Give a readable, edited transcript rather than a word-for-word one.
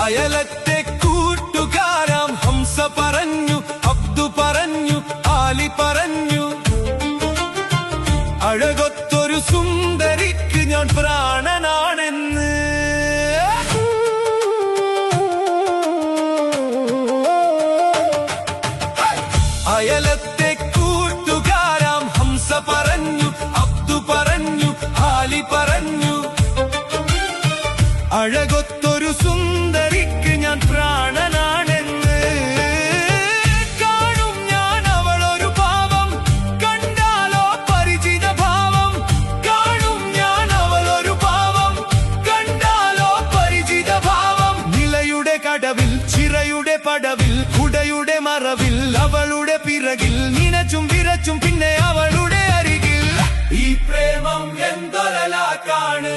അയലത്തെ കൂട്ടുകാരാം ഹംസ പറഞ്ഞു, അബ്ദു പറഞ്ഞു, ആലി പറഞ്ഞു, അഴകൊത്തൊരു സുന്ദരിക്ക് ഞാൻ പ്രാണനാണെന്ന്. അയലത്തെ കൂട്ടുകാരാം ഹംസ പറഞ്ഞു, അബ്ദു പറഞ്ഞു, ആലി പറഞ്ഞു, അഴകൊത്തൊരു സുന്ദരിക്ക് ഞാൻ പ്രാണനാണെന്ന്. കാണും ഞാൻ അവളൊരു ഭാവം, കണ്ടാലോ പരിചിത ഭാവം. കാണും ഞാൻ അവളൊരു ഭാവം, കണ്ടാലോ പരിചിത ഭാവം. നിലയുടെ കടവിൽ, ചിറയുടെ പടവിൽ, കുടയുടെ മറവിൽ, അവളുടെ പിറകിൽ നിനച്ചും വിരച്ചും പിന്നെ അവളുടെ അരികിൽ. ഈ പ്രേമം എന്തൊരലാക്കാണ്.